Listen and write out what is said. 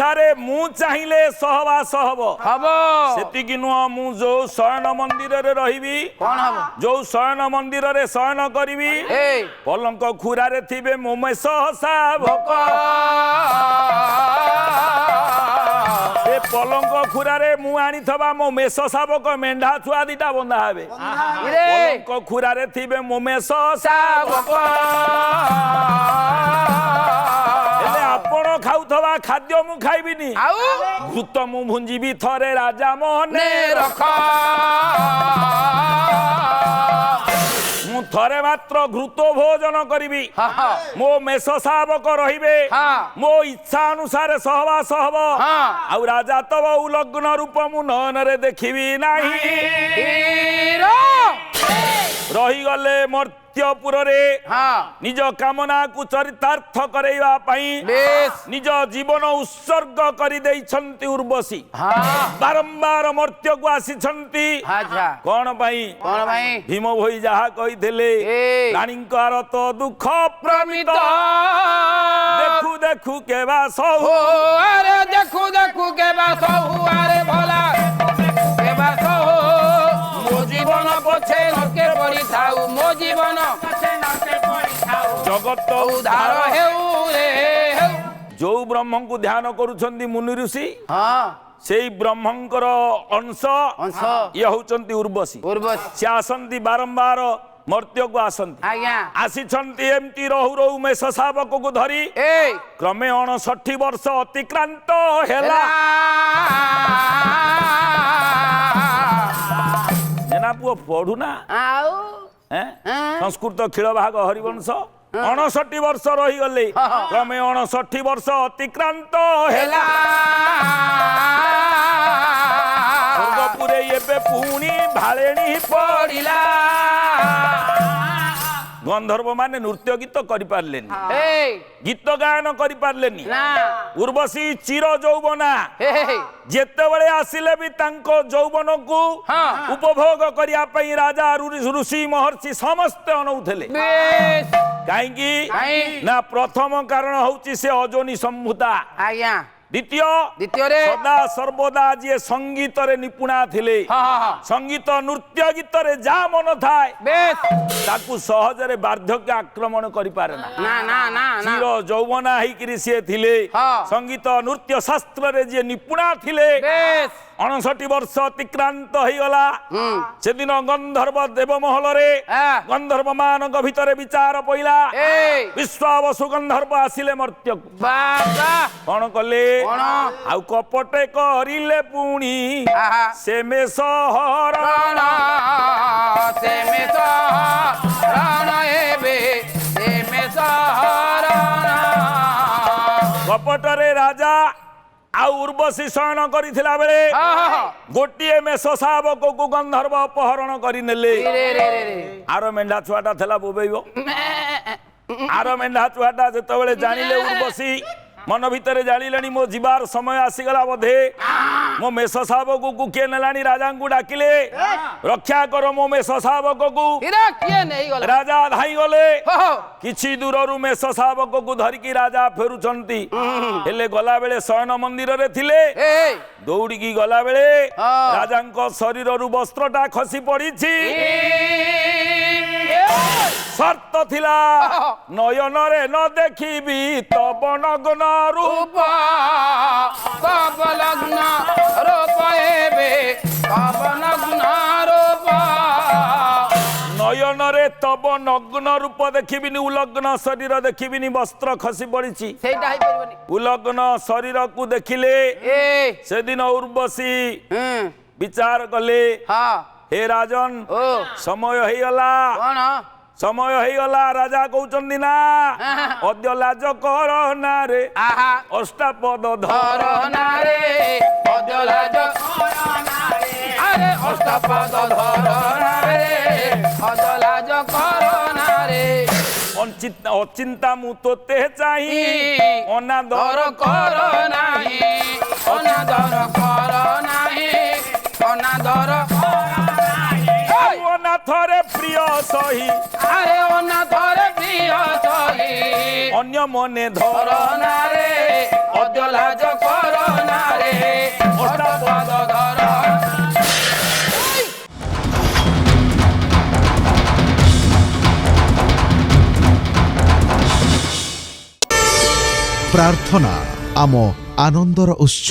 संसारे मु चाहिए सहवास हम सेतिकी नुह मु जो शयन मंदिर रे रहिबी कौन हम जो शयन मंदिर रे शयन करिबी पलंक खुरा रे थिबे मोमे सहसा भोक ए पलंक खुरा रे मु आनी थबा मो मेष शावक मेंढा छुआ दिटा बंधा हेबे पलंक खुरा रे थिबे मोमे सहसा भोक आपण खाउथवा खाद्य मु खाइबिनी घृत मु भुंजीबी थरे राजा मोहने रख मु थरे मात्र घृत भोजन करिबी मो मेष शावक रहिबे मो इच्छा अनुसार सहवास हब आउ राजा तब उलग्न रूप मु नयन रे देखिबी नाही रही गले मर्त्यपुर रे निज कामना को चरितार्थ करैबा पई निज जीवन उत्सर्ग करि दैछंती उर्वशी बारंबार मर्त्य को आसीछंती कोन पई भीम भई जहा कहिथिले रानींकार तो दुख प्रमित देखु देखु केबा सहु अरे देखु देखु केबा सहु अरे भला केबा सहु मो जीवन पछे नके पड़ी थाउ मो जीवन पछे नके पड़ी थाउ जगत उद्धार हेउ रे जो ब्रह्म को ध्यान करूछंती मुनि ऋषि सेई ब्रह्मंकर अंश ये होचंती उर्वशी से आसंती बारंबार मर्त्य को आसंती आसीछंती एमती रहु रहु मेष शावक को धरी क्रमे 59 वर्ष अतिक्रांत हेला ना पुओ पढ़ू ना संस्कृत खेल भाग हरिवंश 59 वर्ष रही गले क्रमे 59 वर्ष अतिक्रांत हेला स्वर्गपुरे एबे पुणी भालेणी पड़िला गंधर्व माने नृत्य गीत करि पारलेनी गीत गायन करि पारलेनी उर्वशी चिर यौवना जेतेबेले आसिले भी तांको यौवन को उपभोग करिया पई राजा ऋषि महर्षि समस्त अनौथले काहेकि ना प्रथम कारण होउची से अजोनी संभूता द्वितीय रे सदा सर्वदा जे संगीत रे निपुणा थिले संगीत नृत्य गीत रे जा मन थाए ताकू सहज रे वार्धक्य आक्रमण करि पारे ना चिर यौवना ही करी से थिले संगीत नृत्य शास्त्र रे जे निपुणा थिले 59 वर्ष अतिक्रांत हो गला से दिन गंधर्व देवमहल रे गंधर्व मान भितर विचार पइला विश्वावसु गंधर्व आसिले मर्त्य कौन कले आउ कपटे करिले पुणी से में सहरण कपटरे राजा आ उर्वशी शयन करथिला बेले गोटिए मेष शावक को गंधर्व अपहरण करि नेले आर मेंढा छुआटा थला बोबेइबो आर मेंढा छुआटा जेतेबेले जानिले उर्वशी मन भितर जानिलेनी मो जीवार समय आसीगला बोधे मो मेष शावक को किए नेलानी राजा को डाकिले रक्षा कर मो मेष शावक को राजा धाई गले किछि दूररु मेष शावक को धरिकी राजा फेरुचंती हेले गला बेले शयन मंदिर रे थिले दौड़ी की गला बेले राजा शरीर रु वस्त्रटा खसी पड़ीछि शर्त थिला नयन रे न देखिबी तब नग्न रूप तब लग्न रूप हेबे तब नग्न रूप नयन रे तब नग्न रूप देखिबिनी उलग्न शरीर देखिबिनी वस्त्र खसी पड़ीछि सेटा हे परबनी उलग्न शरीर को देखिले से दिन उर्वशी विचार कले हे राजन समय हो गला समय हो गला राजा कहउचंदी ना अद्य लाज कर ना रे अष्टापद धर ना रे अद्य लाज कर ना रे अरे अष्टापद धर ना रे अद्य लाज कर ना रे अचिंता मु तोते चाहि अनादर कर नाही अनादर कर नाही अनादर थरे प्रिय सही अरे ओना थरे प्रिय सही अन्य मने धर ना रे अद्य लाज कर না রে অষ্টপদ ধর ପ୍ରାର୍ଥନା ଆମ ଆନନ୍ଦର ଉତ୍ସ।